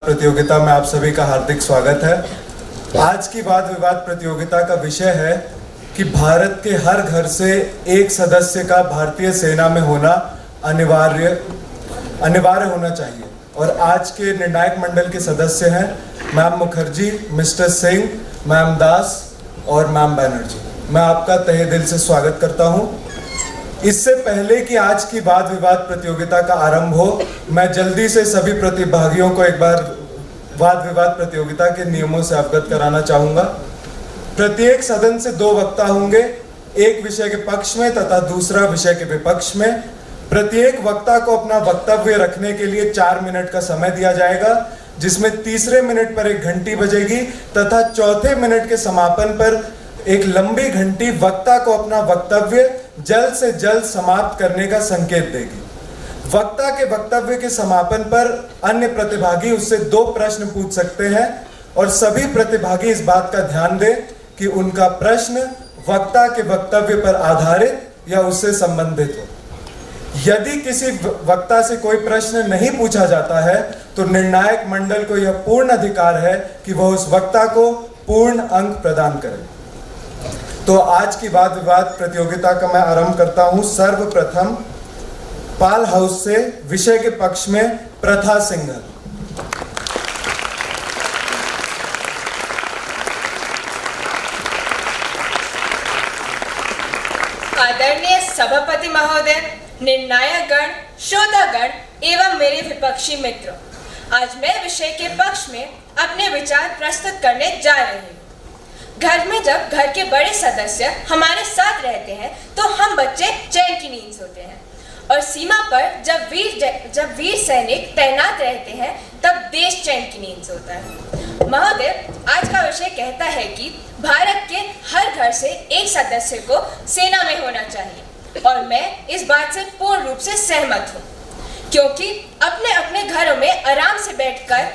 प्रतियोगिता में आप सभी का हार्दिक स्वागत है। आज की वाद विवाद प्रतियोगिता का विषय है कि भारत के हर घर से एक सदस्य का भारतीय सेना में होना अनिवार्य होना चाहिए। और आज के निर्णायक मंडल के सदस्य हैं ma'am Mukherjee, mister Singh, ma'am Das और मैम बैनर्जी। मैं आपका तहे दिल से स्वागत करता हूं। इससे पहले कि आज की वाद विवाद प्रतियोगिता का आरंभ हो, मैं जल्दी से सभी प्रतिभागियों को एक बार वाद विवाद प्रतियोगिता के नियमों से अवगत कराना चाहूंगा। प्रत्येक सदन से 2 वक्ता होंगे, एक विषय के पक्ष में तथा दूसरा विषय के विपक्ष में। प्रत्येक वक्ता को अपना वक्तव्य रखने के लिए 4 मिनट का समय दिया जाएगा, जिसमें तीसरे मिनट पर एक घंटी बजेगी तथा चौथे मिनट के समापन पर एक लंबी घंटी वक्ता को अपना वक्तव्य जल्द से जल्द समाप्त करने का संकेत देगी। वक्ता के वक्तव्य के समापन पर अन्य प्रतिभागी उससे 2 प्रश्न पूछ सकते हैं और सभी प्रतिभागी इस बात का ध्यान दें कि उनका प्रश्न वक्ता के वक्तव्य पर आधारित या उससे संबंधित हो। यदि किसी वक्ता से कोई प्रश्न नहीं पूछा जाता है तो निर्णायक मंडल को यह पूर्ण अधिकार है कि वह उस वक्ता को पूर्ण अंक प्रदान करे। तो आज की वाद विवाद प्रतियोगिता का मैं आरंभ करता हूं। सर्वप्रथम पाल हाउस से विषय के पक्ष में प्रथा सिंघल। आदरणीय सभापति महोदय, निर्णायक गण, श्रोतागण एवं मेरे विपक्षी मित्रों, आज मैं विषय के पक्ष में अपने विचार प्रस्तुत करने जा रही हूँ। घर में जब घर के बड़े सदस्य हमारे साथ रहते हैं तो हम बच्चे चैन की नींद सोते हैं, और सीमा पर जब वीर सैनिक तैनात रहते हैं तब देश चैन की नींद सोता है। महोदय, आज का विषय कहता है कि भारत के हर घर से एक सदस्य को सेना में होना चाहिए, और मैं इस बात से पूर्ण रूप से सहमत हूँ, क्योंकि अपने अपने घरों में आराम से बैठकर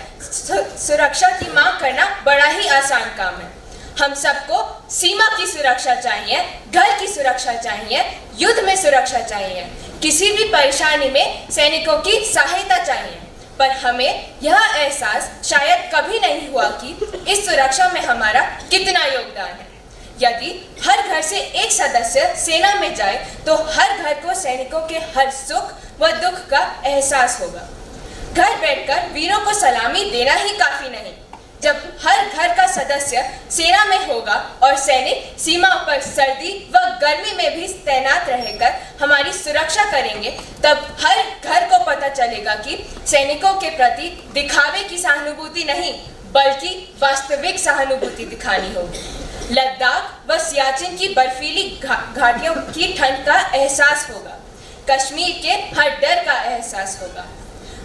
सुरक्षा की मांग करना बड़ा ही आसान काम है। हम सबको सीमा की सुरक्षा चाहिए, घर की सुरक्षा चाहिए, युद्ध में सुरक्षा चाहिए, किसी भी परेशानी में सैनिकों की सहायता चाहिए। पर हमें यह एहसास शायद कभी नहीं हुआ कि इस सुरक्षा में हमारा कितना योगदान है। यदि हर घर से एक सदस्य सेना में जाए तो हर घर को सैनिकों के हर सुख व दुख का एहसास होगा। घर बैठकर वीरों को सलामी देना ही काफी नहीं। जब हर घर का सदस्य सेना में होगा और सैनिक सीमा पर सर्दी व गर्मी में भी तैनात रहकर हमारी सुरक्षा करेंगे, तब हर घर को पता चलेगा कि सैनिकों के प्रति दिखावे की सहानुभूति नहीं, बल्कि वास्तविक सहानुभूति दिखानी होगी। लद्दाख व सियाचिन की बर्फीली घाटियों की ठंड का एहसास होगा, कश्मीर के हर डर का एहसास होगा।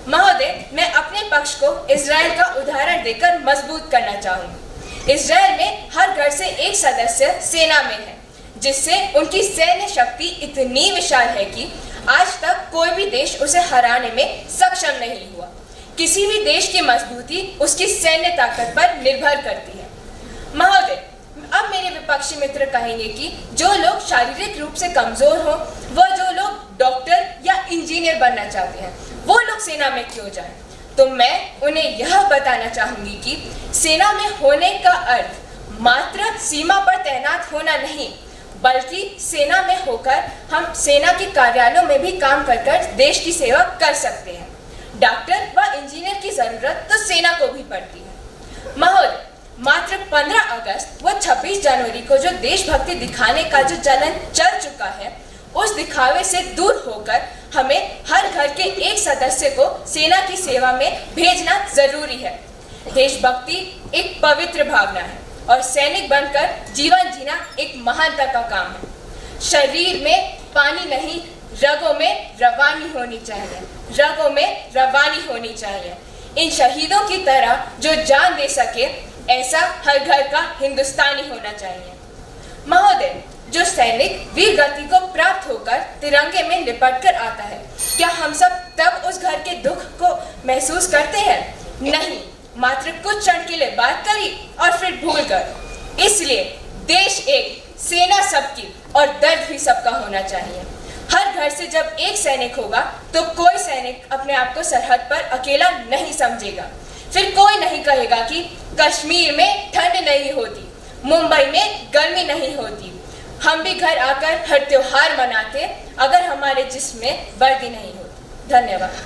महोदय, मैं अपने पक्ष को इजराइल का उदाहरण देकर मजबूत करना चाहूंगी। इजराइल में हर घर से एक सदस्य सेना में है, जिससे उनकी सैन्य शक्ति इतनी विशाल है कि आज तक कोई भी देश उसे हराने में सक्षम नहीं हुआ। किसी भी देश की मजबूती उसकी सैन्य ताकत पर निर्भर करती है। महोदय, अब मेरे विपक्षी मित्र कहेंगे कि जो लोग शारीरिक रूप से कमजोर हो, व जो लोग डॉक्टर या इंजीनियर बनना चाहते हैं, वो लोग सेना में क्यों जाएं? तो मैं उन्हें यह बताना चाहूंगी कि सेना में होने का अर्थ मात्र सीमा पर तैनात होना नहीं, बल्कि सेना में होकर हम सेना के कार्यालयों में भी काम कर देश की सेवा कर सकते हैं। डॉक्टर व इंजीनियर की जरूरत तो सेना को भी पड़ती है। महोदय, मात्र 15 अगस्त व 26 जनवरी को जो देशभक्ति दिखाने का जो चलन चल चुका है, उस दिखावे से दूर होकर हमें हर घर के एक सदस्य को सेना की सेवा में भेजना जरूरी है। देशभक्ति एक पवित्र भावना है और सैनिक बनकर जीवन जीना एक महानता का काम है। शरीर में पानी नहीं, रगों में रवानी होनी चाहिए, रगों में रवानी होनी चाहिए। इन शहीदों की तरह जो जान दे सके, ऐसा हर घर का हिंदुस्तानी होना चाहिए। महोदय, जो सैनिक वीर गति को प्राप्त होकर तिरंगे में लिपट कर आता है, क्या हम सब तब उस घर के दुख को महसूस करते हैं? नहीं, मात्र कुछ क्षण के लिए बात करी और फिर भूल गए। इसलिए देश एक, सेना सबकी और दर्द भी सबका होना चाहिए। हर घर से जब एक सैनिक होगा तो कोई सैनिक अपने आप को सरहद पर अकेला नहीं समझेगा। फिर कोई नहीं कहेगा कि कश्मीर में ठंड नहीं होती, मुंबई में गर्मी नहीं होती। हम भी घर आकर हर त्योहार मनाते अगर हमारे जिस्म में वर्दी नहीं होती। धन्यवाद।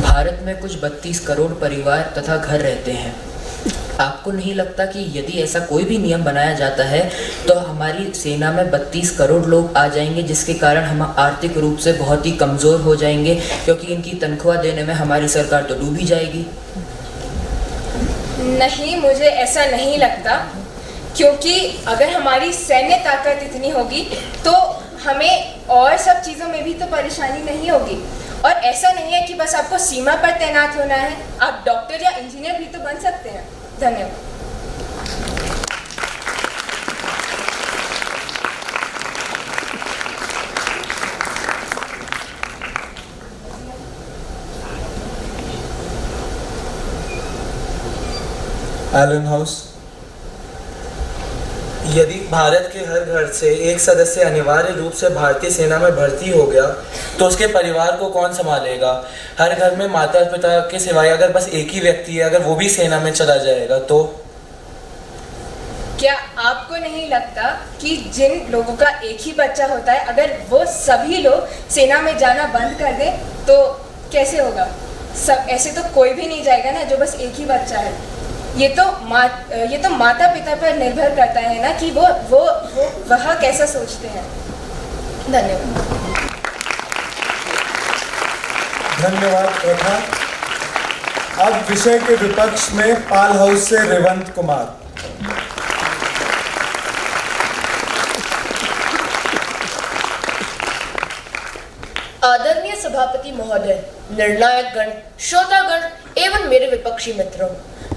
भारत में कुछ 32 करोड़ परिवार तथा घर रहते हैं। आपको नहीं लगता कि यदि ऐसा कोई भी नियम बनाया जाता है तो हमारी सेना में 32 करोड़ लोग आ जाएंगे, जिसके कारण हम आर्थिक रूप से बहुत ही कमज़ोर हो जाएंगे, क्योंकि इनकी तनख्वाह देने में हमारी सरकार तो डूब ही जाएगी। नहीं, मुझे ऐसा नहीं लगता, क्योंकि अगर हमारी सैन्य ताकत इतनी होगी तो हमें और सब चीज़ों में भी तो परेशानी नहीं होगी। और ऐसा नहीं है कि बस आपको सीमा पर तैनात होना है, आप डॉक्टर या इंजीनियर भी तो बन सकते हैं। धन्यवाद। Allen House. यदि भारत के हर घर से एक सदस्य अनिवार्य रूप से भारतीय सेना में भर्ती हो गया तो उसके परिवार को कौन संभालेगा? हर घर में माता पिता के सिवाय अगर बस एक ही व्यक्ति है, अगर वो भी सेना में चला जाएगा तो? क्या आपको नहीं लगता कि जिन लोगों का एक ही बच्चा होता है, अगर वो सभी लोग सेना में जाना बंद कर दें तो कैसे होगा? सब ऐसे तो कोई भी नहीं जाएगा ना, जो बस एक ही बच्चा है। ये तो माता पिता पर निर्भर करता है ना कि वह कैसा सोचते हैं। धन्यवाद। धन्यवाद प्रथा। अब विषय के विपक्ष में पाल हाउस से रेवंत कुमार। आदरणीय सभापति महोदय, निर्णायक गण, श्रोतागण एवं मेरे विपक्षी मित्रों,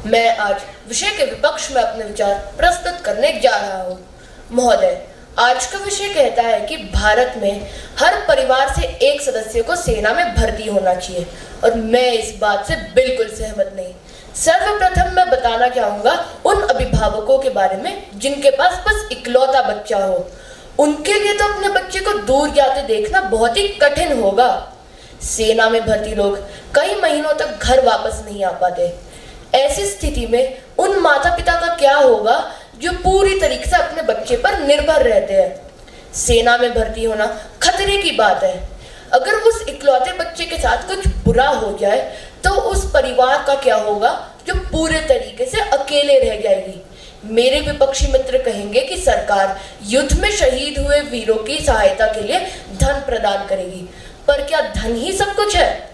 मैं आज विषय के विपक्ष में अपने विचार प्रस्तुत करने जा रहा हूँ। महोदय, आज का विषय कहता है कि भारत में हर परिवार से एक सदस्य को सेना में भर्ती होना चाहिए, और मैं इस बात से बिल्कुल सहमत नहीं। सर्वप्रथम मैं बताना चाहूँगा उन अभिभावकों के बारे में जिनके पास बस इकलौता बच्चा हो। उनके लिए तो अपने बच्चे को दूर जाते देखना बहुत ही कठिन होगा। सेना में भर्ती लोग कई महीनों तक घर वापस नहीं आ पाते। ऐसी स्थिति में उन माता पिता का क्या होगा जो पूरी तरीके से अपने बच्चे पर निर्भर रहते हैं। सेना में भर्ती होना खतरे की बात है। अगर उस इकलौते बच्चे के साथ कुछ बुरा हो जाए तो उस परिवार का क्या होगा जो पूरे तरीके से अकेले रह जाएगी। मेरे विपक्षी मित्र कहेंगे कि सरकार युद्ध में शहीद हुए वीरों की सहायता के लिए धन प्रदान करेगी, पर क्या धन ही सब कुछ है?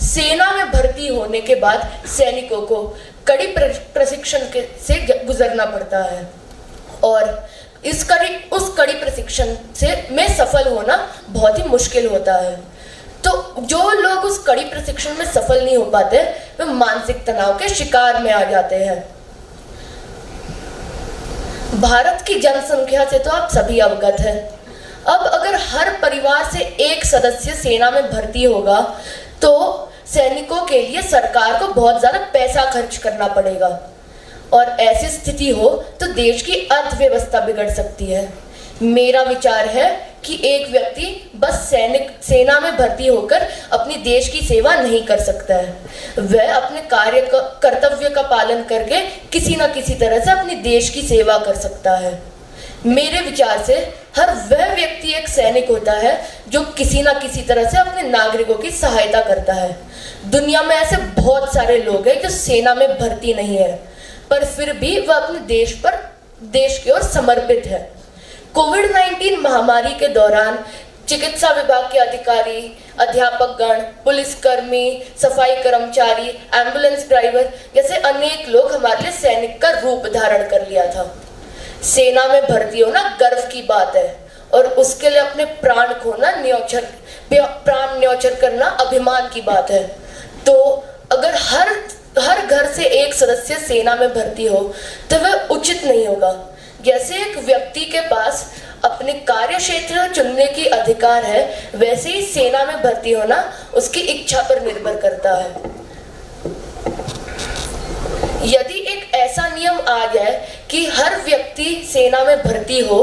सेना में भर्ती होने के बाद सैनिकों को कड़ी प्रशिक्षण से गुजरना पड़ता है, और उस कड़ी प्रशिक्षण में सफल होना बहुत ही मुश्किल होता है। तो जो लोग उस कड़ी प्रशिक्षण में सफल नहीं हो पाते, वे मानसिक तनाव के शिकार में आ जाते हैं। भारत की जनसंख्या से तो आप सभी अवगत हैं। अब अगर हर परिवार से एक सदस्य सेना में भर्ती होगा तो सैनिकों के लिए सरकार को बहुत ज्यादा पैसा खर्च करना पड़ेगा, और ऐसी स्थिति हो तो देश की अर्थव्यवस्था बिगड़ सकती है। मेरा विचार है कि एक व्यक्ति बस सेना में भर्ती होकर अपनी देश की सेवा नहीं कर सकता है। वह अपने कर्तव्य का पालन करके किसी न किसी तरह से अपने देश की सेवा कर सकता है। मेरे विचार से हर वह व्यक्ति एक सैनिक होता है जो किसी न किसी तरह से अपने नागरिकों की सहायता करता है। दुनिया में ऐसे बहुत सारे लोग हैं जो सेना में भर्ती नहीं है, पर फिर भी वह अपने देश की ओर समर्पित है। कोविड-19 महामारी के दौरान चिकित्सा विभाग के अधिकारी, अध्यापक गण, पुलिसकर्मी, सफाई कर्मचारी, एम्बुलेंस ड्राइवर जैसे अनेक लोग हमारे लिए सैनिक का रूप धारण कर लिया था। सेना में भर्ती होना गर्व की बात है, और उसके लिए अपने प्राण न्योछर करना अभिमान की बात है। तो अगर हर घर से एक सदस्य सेना में भर्ती हो तो वह उचित नहीं होगा। जैसे एक व्यक्ति के पास अपने कार्य क्षेत्र चुनने की अधिकार है, वैसे ही सेना में भर्ती होना उसकी इच्छा पर निर्भर करता है। यदि एक ऐसा नियम आ जाए कि हर व्यक्ति सेना में भर्ती हो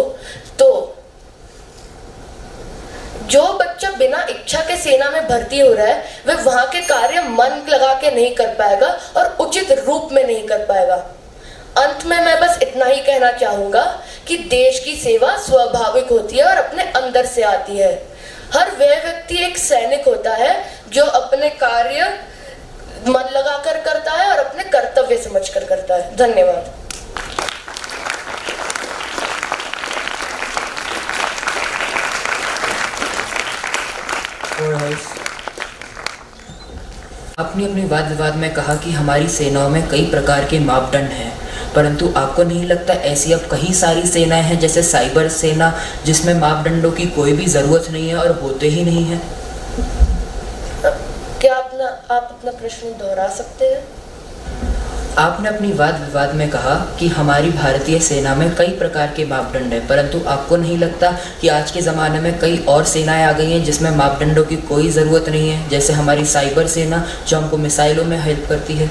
तो जो बच्चा बिना इच्छा के सेना में भर्ती हो रहा है वह वहां के कार्य मन लगा के नहीं कर पाएगा और उचित रूप में नहीं कर पाएगा। अंत में मैं बस इतना ही कहना चाहूंगा कि देश की सेवा स्वाभाविक होती है और अपने अंदर से आती है। हर वह व्यक्ति एक सैनिक होता है जो अपने कार्य मन लगाकर करता है और अपने कर्तव्य समझकर करता है। धन्यवाद। आपने अपने वाद विवाद में कहा कि हमारी सेनाओं में कई प्रकार के मापदंड हैं, परंतु आपको नहीं लगता ऐसी अब कई सारी सेनाएं हैं जैसे साइबर सेना जिसमें मापदंडों की कोई भी ज़रूरत नहीं है और होते ही नहीं है? क्या आप अपना प्रश्न दोहरा सकते हैं? आपने अपनी वाद विवाद में कहा कि हमारी भारतीय सेना में कई प्रकार के मापदंड हैं, परंतु आपको नहीं लगता कि आज के ज़माने में कई और सेनाएं आ गई हैं जिसमें मापदंडों की कोई ज़रूरत नहीं है, जैसे हमारी साइबर सेना जो हमको मिसाइलों में हेल्प करती है?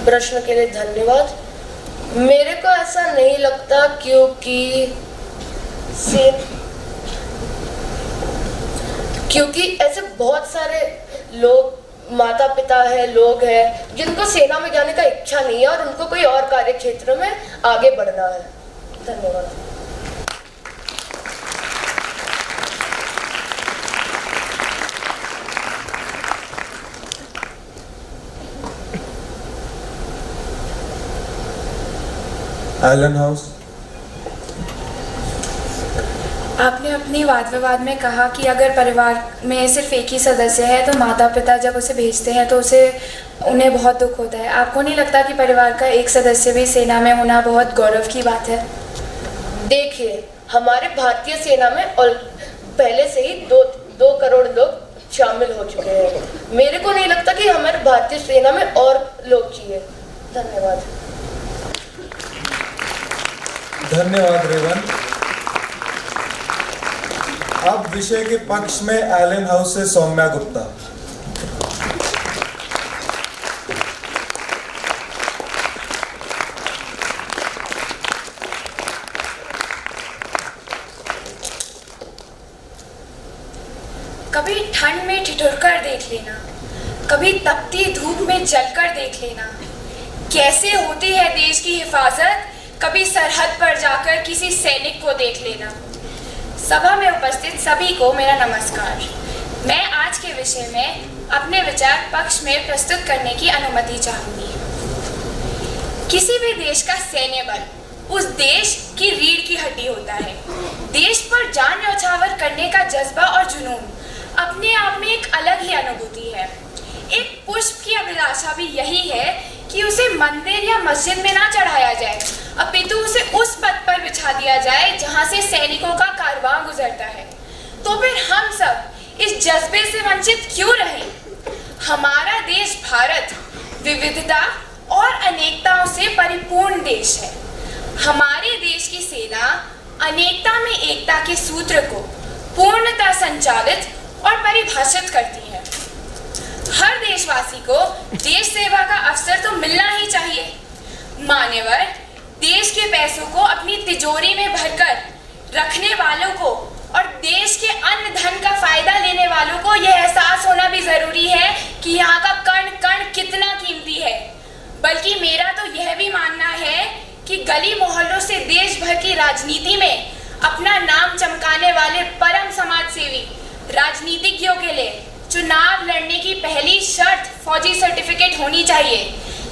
प्रश्न के लिए धन्यवाद। मेरे को ऐसा नहीं लगता क्योंकि ऐसे बहुत सारे लोग, माता पिता है, लोग हैं जिनको सेना में जाने का इच्छा नहीं है और उनको कोई और कार्य क्षेत्र में आगे बढ़ना है। धन्यवाद। Allen House. आपने अपनी वाद विवाद में कहा कि अगर परिवार में सिर्फ एक ही सदस्य है तो माता पिता जब उसे भेजते हैं तो उन्हें बहुत दुख होता है। आपको नहीं लगता कि परिवार का एक सदस्य भी सेना में होना बहुत गौरव की बात है? देखिए, हमारे भारतीय सेना में पहले से ही 2 करोड़ लोग शामिल हो चुके हैं। मेरे को नहीं लगता कि हमारे भारतीय सेना में और लोग चाहिए। धन्यवाद। धन्यवाद रेवन। अब विषय के पक्ष में एलन हाउस से सौम्या गुप्ता। कभी ठंड में ठिठुरकर देख लेना, कभी तपती धूप में जलकर देख लेना, कैसे होती है देश की हिफाजत, कभी सरहद पर जाकर किसी सैनिक को देख लेना। सभा में उपस्थित सभी को मेरा नमस्कार। मैं आज के विषय में अपने विचार पक्ष में प्रस्तुत करने की अनुमति चाहूंगी। किसी भी देश का सैन्य बल उस देश की रीढ़ की हड्डी होता है। देश पर जान न्यौछावर करने का जज्बा और जुनून अपने आप में एक अलग ही अनुभूति है। एक पुष्प की अभिलाषा भी यही है कि उसे मंदिर या मस्जिद में ना चढ़ाया जाए, अपितु उसे उस पथ पर बिछा दिया जाए जहां से सैनिकों का कारवां गुजरता है। तो फिर हम सब इस जज्बे से वंचित क्यों रहें? हमारा देश भारत विविधता और अनेकताओं से परिपूर्ण देश है। हमारे देश की सेना अनेकता में एकता के सूत्र को पूर्णतः संचालित और परिभाषित करती है। हर देशवासी को देश सेवा का अवसर तो मिलना ही चाहिए। मान्यवर, देश के पैसों को अपनी तिजोरी में भरकर रखने वालों को और देश के अन्न धन का फायदा लेने वालों को यह एहसास होना भी जरूरी है कि यहाँ का कण कण कितना कीमती है। बल्कि मेरा तो यह भी मानना है कि गली मोहल्लों से देश भर की राजनीति में अपना नाम चमकाने वाले परम समाज सेवी राजनीतिज्ञों के लिए चुनाव लड़ने की पहली शर्त फौजी सर्टिफिकेट होनी चाहिए,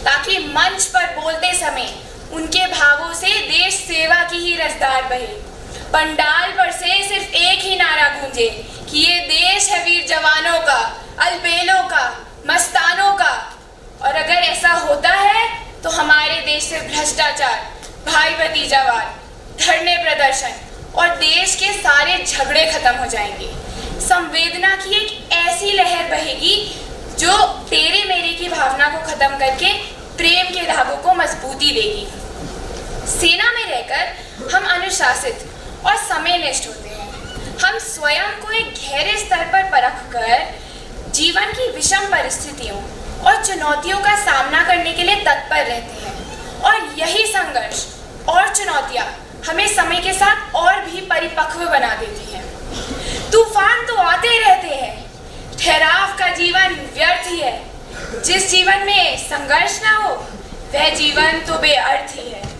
ताकि मंच पर बोलते समय उनके भावों से देश सेवा की ही रसदार बहे। पंडाल पर से सिर्फ एक ही नारा गूंजे कि ये देश है वीर जवानों का, अलबेलों का, मस्तानों का। और अगर ऐसा होता है तो हमारे देश से भ्रष्टाचार, भाई भतीजावाद, धरने प्रदर्शन और देश के सारे झगड़े खत्म हो जाएंगे। संवेदना की एक ऐसी लहर बहेगी जो तेरे मेरे की भावना को खत्म करके प्रेम के धागों को मजबूती देगी। सेना में रहकर हम अनुशासित और समयनिष्ठ होते हैं। हम स्वयं को एक गहरे स्तर पर परखकर जीवन की विषम परिस्थितियों और चुनौतियों का सामना करने के लिए तत्पर रहते हैं और यही संघर्ष और चुनौतियां हमें समय के साथ और भी परिपक्व बना देती हैं। तूफान तो आते रहते हैं, ठहराव का जीवन व्यर्थ ही है। जिस जीवन में संघर्ष ना हो वह जीवन तो बेअर्थ ही है।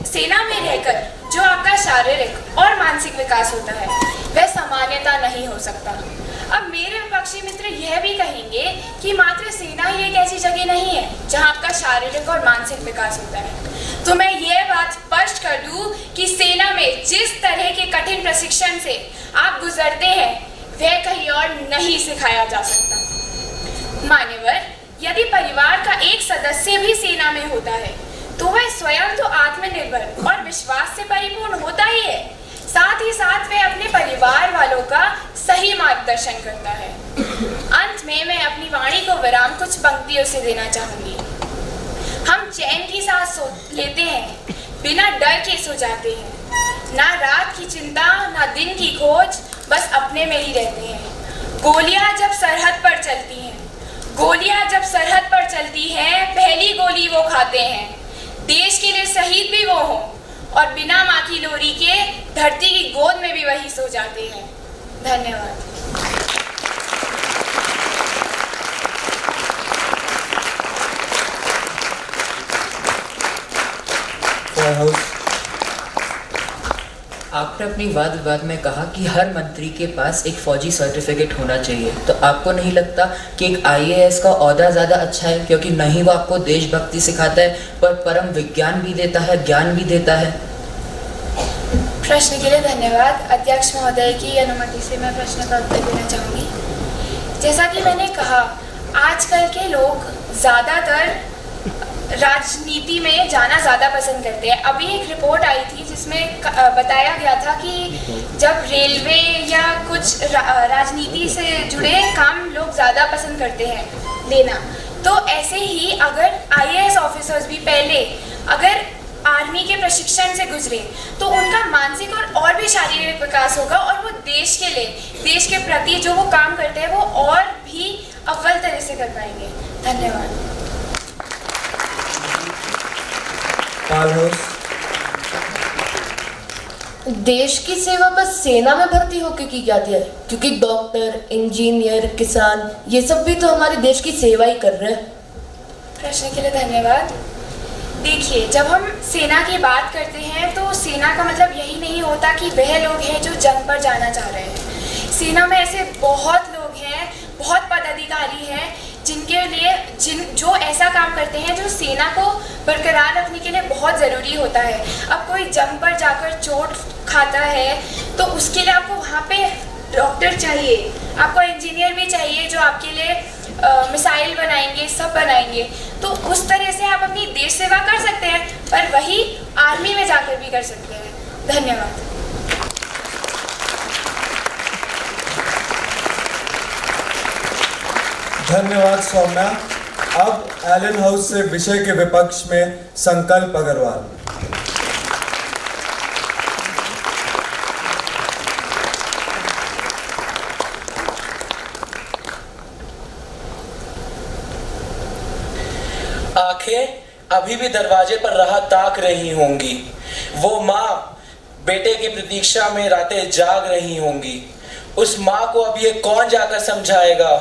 सेना में रहकर जो आपका शारीरिक और मानसिक विकास होता है वह सामान्यता नहीं हो सकता। अब मेरे विपक्षी मित्र यह भी कहेंगे कि मात्र सेना ही एक ऐसी जगह नहीं है जहां आपका शारीरिक और मानसिक विकास होता है। तो मैं यह बात स्पष्ट कर दूं कि सेना में जिस तरह के कठिन प्रशिक्षण से आप गुजरते हैं वह कहीं और नहीं सिखाया जा सकता। मान्यवर, यदि परिवार का एक सदस्य भी सेना में होता है तो वह स्वयं तो आत्मनिर्भर और विश्वास से परिपूर्ण होता ही है, साथ ही साथ वह अपने परिवार वालों का सही मार्गदर्शन करता है। अंत में मैं अपनी वाणी को विराम कुछ पंक्तियों से देना चाहूंगी। हम चैन की सांस लेते हैं, बिना डर के सो जाते हैं, ना रात की चिंता ना दिन की खोज, बस अपने में ही रहते हैं। गोलियां जब सरहद पर चलती हैं, गोलियां जब सरहद पर चलती हैं, पहली गोली वो खाते हैं। देश के लिए शहीद भी वो हों और बिना माँ की लोरी के धरती की गोद में भी वही सो जाते हैं। धन्यवाद। आपने अपनी वाद विवाद में कहा कि हर मंत्री के पास एक फौजी सर्टिफिकेट होना चाहिए, तो आपको नहीं लगता कि एक आईएएस का ओहदा ज़्यादा अच्छा है, क्योंकि नहीं वो आपको देशभक्ति सिखाता है पर परम विज्ञान भी देता है, ज्ञान भी देता है? प्रश्न के लिए धन्यवाद। अध्यक्ष महोदय की अनुमति से मैं प्रश्न का उत्तर देना चाहूँगी। जैसा कि मैंने कहा, आजकल के लोग ज़्यादातर राजनीति में जाना ज़्यादा पसंद करते हैं। अभी एक रिपोर्ट आई थी जिसमें बताया गया था कि जब रेलवे या कुछ राजनीति से जुड़े काम लोग ज़्यादा पसंद करते हैं लेना, तो ऐसे ही अगर आईएएस ऑफिसर्स भी पहले अगर आर्मी के प्रशिक्षण से गुजरे तो उनका मानसिक और भी शारीरिक विकास होगा और वो देश के लिए, देश के प्रति जो वो काम करते हैं वो और भी अव्वल तरह से कर पाएंगे। धन्यवाद। देश की सेवा बस सेना में भर्ती होकर की जाती है, क्योंकि डॉक्टर, इंजीनियर, किसान ये सब भी तो हमारे देश की सेवा ही कर रहे हैं। प्रश्न के लिए धन्यवाद। देखिए, जब हम सेना की बात करते हैं तो सेना का मतलब यही नहीं होता कि वह लोग हैं जो जंग पर जाना चाह रहे हैं। सेना में ऐसे बहुत लोग हैं, बहुत पदाधिकारी हैं जिनके लिए जो ऐसा काम करते हैं जो सेना को बरकरार रखने के लिए बहुत ज़रूरी होता है। अब कोई जंग पर जाकर चोट खाता है तो उसके लिए आपको वहाँ पे डॉक्टर चाहिए, आपको इंजीनियर भी चाहिए जो आपके लिए मिसाइल बनाएंगे, सब बनाएंगे। तो उस तरह से आप अपनी देश सेवा कर सकते हैं, पर वही आर्मी में जाकर भी कर सकते हैं। धन्यवाद। धन्यवाद सौम्या। अब एलन हाउस से विषय के विपक्ष में संकल्प अग्रवाल। आंखें अभी भी दरवाजे पर राह ताक रही होंगी। वो माँ बेटे की प्रतीक्षा में रातें जाग रही होंगी। उस माँ को अब ये कौन जाकर समझाएगा,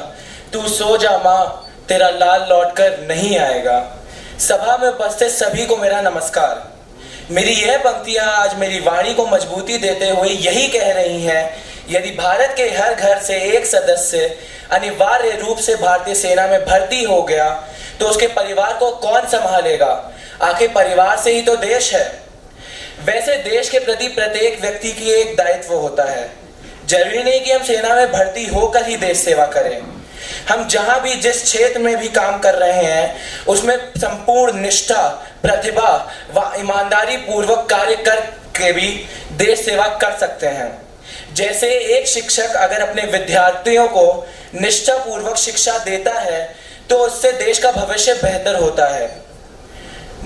तू सो जा माँ, तेरा लाल लौटकर नहीं आएगा। सभा में उपस्थित सभी को मेरा नमस्कार। मेरी यह पंक्तियां आज मेरी वाणी को मजबूती देते हुए यही कह रही हैं, यदि भारत के हर घर से एक सदस्य अनिवार्य रूप से भारतीय सेना में भर्ती हो गया तो उसके परिवार को कौन संभालेगा? आखिर परिवार से ही तो देश है। वैसे देश के प्रति प्रत्येक व्यक्ति की एक दायित्व होता है। जरूरी नहीं कि हम सेना में भर्ती होकर ही देश सेवा करें। हम जहां भी जिस क्षेत्र में भी काम कर रहे हैं उसमें संपूर्ण निष्ठा, प्रतिभा व ईमानदारी पूर्वक कार्य करके भी देश सेवा कर सकते हैं। जैसे एक शिक्षक अगर अपने विद्यार्थियों को निष्ठा पूर्वक शिक्षा देता है तो उससे देश का भविष्य बेहतर होता है।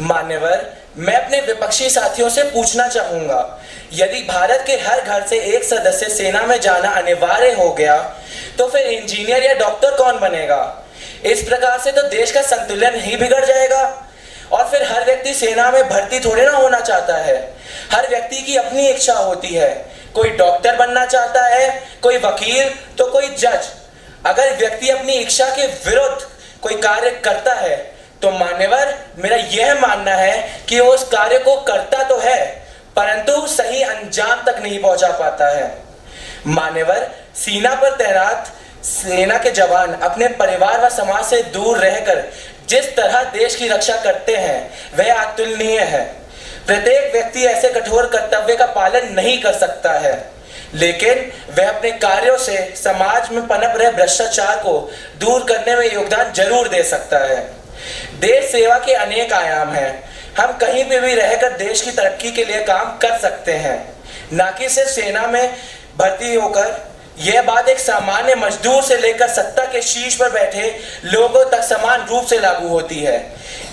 मान्यवर, मैं अपने विपक्षी साथियों से पूछना चाहूंगा, यदि भारत के हर घर से एक सदस्य सेना में जाना अनिवार्य हो गया तो फिर इंजीनियर या डॉक्टर कौन बनेगा? इस प्रकार से तो देश का संतुलन ही बिगड़ जाएगा और फिर हर व्यक्ति सेना में भर्ती थोड़े ना होना चाहता है। हर व्यक्ति की अपनी इच्छा होती है। कोई डॉक्टर बनना चाहता है, कोई वकील, तो कोई जज। अगर व्यक्ति अपनी इच्छा के विरुद्ध कोई कार्य करता है तो मान्यवर, मेरा यह मानना है कि वो उस कार्य को करता तो है परंतु सही अंजाम तक नहीं पहुंचा पाता है। मान्यवर, सीमा पर तैनात सेना के जवान अपने परिवार व समाज से दूर रहकर जिस तरह देश की रक्षा करते हैं वह अतुलनीय है। प्रत्येक व्यक्ति ऐसे कठोर कर्तव्य का पालन नहीं कर सकता है, लेकिन वह अपने कार्यों से समाज में पनप रहे भ्रष्टाचार को दूर करने में योगदान जरूर दे सकता है। देश सेवा के अनेक आयाम हैं। हम कहीं पे भी रहकर देश की तरक्की के लिए काम कर सकते हैं, ना कि सिर्फ सेना में भर्ती होकर। यह बात एक सामान्य मजदूर से लेकर सत्ता के शीर्ष पर बैठे लोगों तक समान रूप से लागू होती है।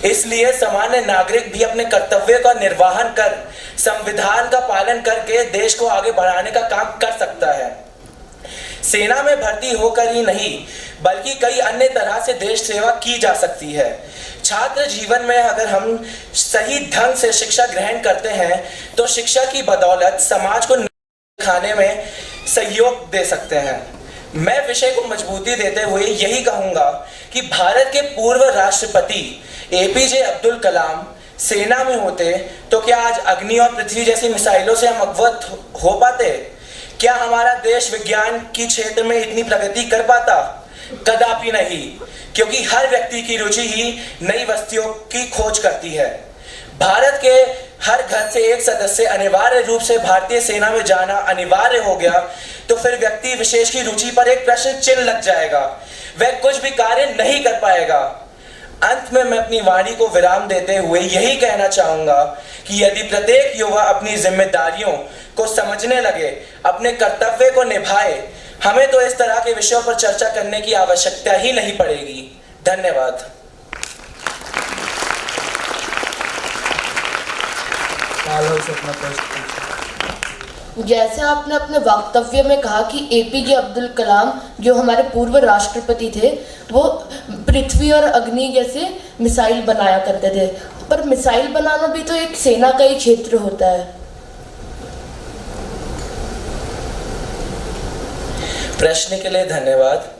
इसलिए सामान्य नागरिक भी अपने कर्तव्य का निर्वहन कर संविधान का पालन करके देश को आगे बढ़ाने का काम कर सकता है। सेना में भर्ती होकर ही नहीं बल्कि कई अन्य तरह से देश सेवा की जा सकती है। छात्र जीवन में अगर हम सही ढंग से शिक्षा ग्रहण करते हैं तो शिक्षा की बदौलत समाज को खाने में सहयोग दे सकते हैं। मैं विषय को मजबूती देते हुए यही कहूंगा कि भारत के पूर्व राष्ट्रपति एपीजे अब्दुल कलाम सेना में होते तो क्या आज अग्नि और पृथ्वी जैसी मिसाइलों से हम अवगत हो पाते? क्या हमारा देश विज्ञान की क्षेत्र में इतनी प्रगति कर पाता? कदापि नहीं, क्योंकि हर व्यक्ति की रुचि ही नई वस्तुओं की खोज करती है। भारत के हर घर से एक सदस्य अनिवार्य रूप से भारतीय सेना में जाना अनिवार्य हो गया तो फिर व्यक्ति विशेष की रुचि पर एक प्रश्न चिन्ह लग जाएगा, वह कुछ भी कार्य नहीं कर पाएगा। अंत में मैं अपनी वाणी को विराम देते हुए यही कहना चाहूंगा कि यदि प्रत्येक युवा अपनी जिम्मेदारियों को समझने लगे, अपने कर्तव्य को निभाए, हमें तो इस तरह के विषयों पर चर्चा करने की आवश्यकता ही नहीं पड़ेगी। धन्यवाद। जैसे आपने अपने वक्तव्य में कहा कि एपीजे अब्दुल कलाम जो हमारे पूर्व राष्ट्रपति थे वो पृथ्वी और अग्नि जैसे मिसाइल बनाया करते थे, पर मिसाइल बनाना भी तो एक सेना का ही क्षेत्र होता है। प्रश्न के लिए धन्यवाद।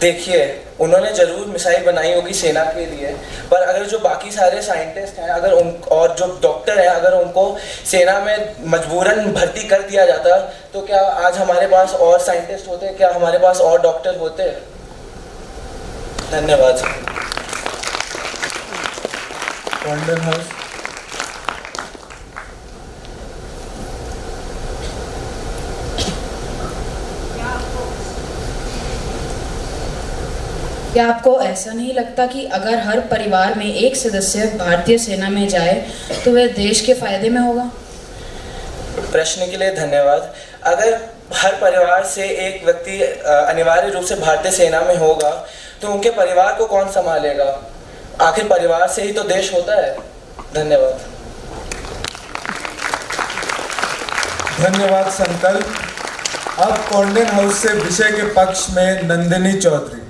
देखिए, उन्होंने जरूर मिसाइल बनाई होगी सेना के लिए, पर अगर जो बाकी सारे साइंटिस्ट हैं अगर उन और जो डॉक्टर हैं अगर उनको सेना में मजबूरन भर्ती कर दिया जाता तो क्या आज हमारे पास और साइंटिस्ट होते? क्या हमारे पास और डॉक्टर होते? धन्यवाद। Condon house. क्या आपको ऐसा नहीं लगता कि अगर हर परिवार में एक सदस्य भारतीय सेना में जाए तो वह देश के फायदे में होगा? प्रश्न के लिए धन्यवाद। अगर हर परिवार से एक व्यक्ति अनिवार्य रूप से भारतीय सेना में होगा तो उनके परिवार को कौन संभालेगा? आखिर परिवार से ही तो देश होता है। धन्यवाद। धन्यवाद संकल्प। अब कॉन्डन हाउस से विषय के पक्ष में नंदिनी चौधरी।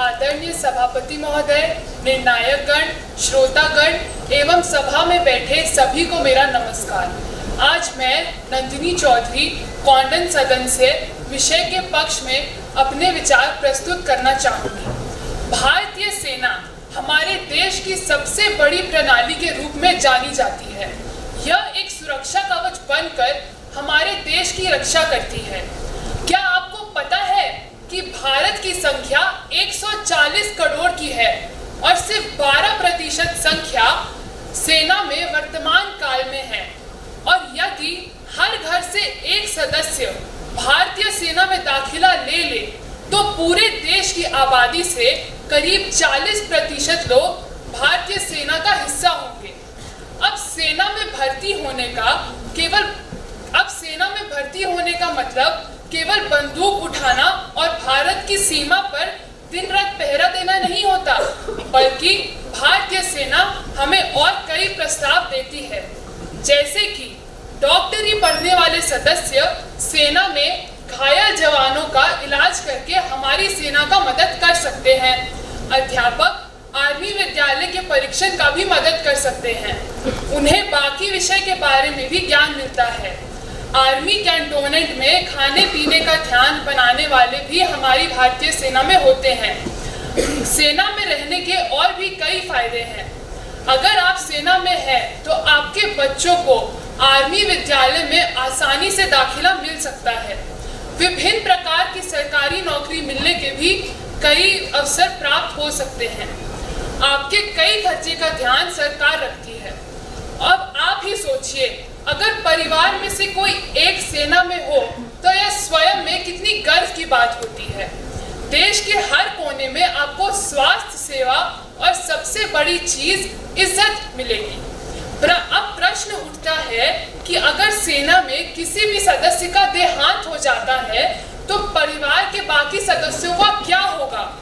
आदरणीय सभापति महोदय, निर्णायक गण, श्रोतागण एवं सभा में बैठे सभी को मेरा नमस्कार। आज मैं नंदिनी चौधरी कॉन्डन सदन से विषय के पक्ष में अपने विचार प्रस्तुत करना चाहूँगी। भारतीय सेना हमारे देश की सबसे बड़ी प्रणाली के रूप में जानी जाती है। यह एक सुरक्षा कवच बनकर हमारे देश की रक्षा करती है। क्या आपको पता है कि भारत की संख्या 140 करोड़ की है और सिर्फ 12% संख्या सेना में वर्तमान काल में है, और यदि हर घर से एक सदस्य भारतीय सेना में दाखिला ले ले तो पूरे देश की आबादी से करीब 40% लोग भारतीय सेना का हिस्सा होंगे। अब सेना में भर्ती होने का मतलब केवल बंदूक उठाना और भारत की सीमा पर दिन रात पहरा देना नहीं होता, बल्कि भारतीय सेना हमें और कई प्रस्ताव देती है, जैसे कि डॉक्टरी पढ़ने वाले सदस्य सेना में घायल जवानों का इलाज करके हमारी सेना का मदद कर सकते हैं। अध्यापक आर्मी विद्यालय के परीक्षण का भी मदद कर सकते हैं। उन्हें बाकी विषय के बारे में भी ज्ञान मिलता है। आर्मी कैंटोनमेंट में खाने पीने का ध्यान बनाने वाले भी हमारी भारतीय सेना में होते हैं। सेना में रहने के और भी कई फायदे हैं। अगर आप सेना में हैं तो आपके बच्चों को आर्मी विद्यालय में आसानी से दाखिला मिल सकता है। विभिन्न प्रकार की सरकारी नौकरी मिलने के भी कई अवसर प्राप्त हो सकते हैं। आपके कई खर्चे का ध्यान सरकार रखती है। अब आप ही सोचिए, अगर परिवार में से कोई एक सेना में हो तो यह स्वयं में कितनी गर्व की बात होती है। देश के हर कोने में आपको स्वास्थ्य सेवा और सबसे बड़ी चीज इज्जत मिलेगी। अब प्रश्न उठता है कि अगर सेना में किसी भी सदस्य का देहांत हो जाता है तो परिवार के बाकी सदस्यों का क्या होगा?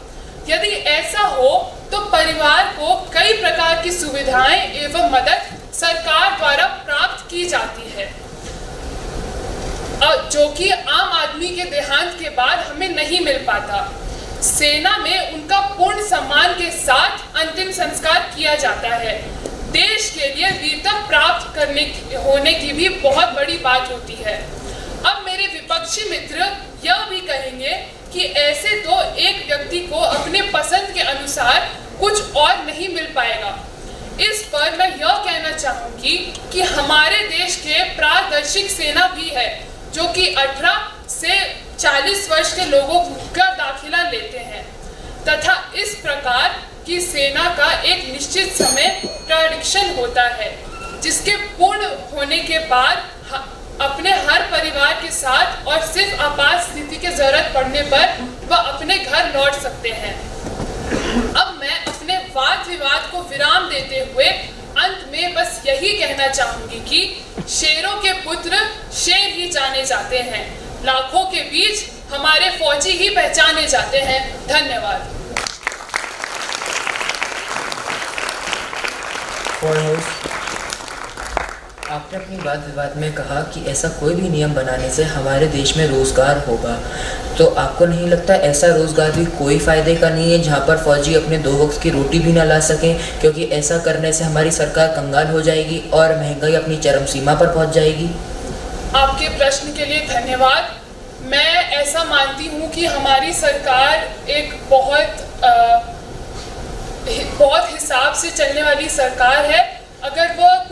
यदि ऐसा हो तो परिवार को कई प्रकार की सुविधाएं एवं मदद सरकार द्वारा प्राप्त की जाती है, जो कि आम आदमी के देहांत के बाद हमें नहीं मिल पाता। सेना में उनका पूर्ण सम्मान के साथ अंतिम संस्कार किया जाता है। देश के लिए वीरता प्राप्त होने की भी बहुत बड़ी बात होती है। अब मेरे विपक्षी मित्र यह भी कहेंगे कि ऐसे तो एक व्यक्ति को अपने पसंद के अनुसार कुछ और नहीं मिल पाएगा। इस पर मैं यह कहना चाहूंगी कि हमारे देश के प्रादेशिक सेना भी है जो कि 18 से 40 वर्ष के लोगों का दाखिला लेते हैं तथा इस प्रकार की सेना का एक निश्चित समय प्रशिक्षण होता है, जिसके पूर्ण होने के बाद अपने हर परिवार के साथ और सिर्फ आपात स्थिति की जरूरत पड़ने पर वह अपने घर लौट सकते हैं। अब मैं अपने वाद विवाद को विराम देते हुए अंत में बस यही कहना चाहूंगी कि शेरों के पुत्र शेर ही जाने जाते हैं, लाखों के बीच हमारे फौजी ही पहचाने जाते हैं। धन्यवाद। आपने अपनी वाद विवाद में कहा कि ऐसा कोई भी नियम बनाने से हमारे देश में रोजगार होगा, तो आपको नहीं लगता ऐसा रोजगार भी कोई फायदे का नहीं है जहां पर फौजी अपने 2 वक्त की रोटी भी ना ला सकें? क्योंकि ऐसा करने से हमारी सरकार कंगाल हो जाएगी और महंगाई अपनी चरम सीमा पर पहुंच जाएगी। आपके प्रश्न के लिए धन्यवाद। मैं ऐसा मानती हूं कि हमारी सरकार एक बहुत हिसाब से चलने वाली सरकार है। अगर वह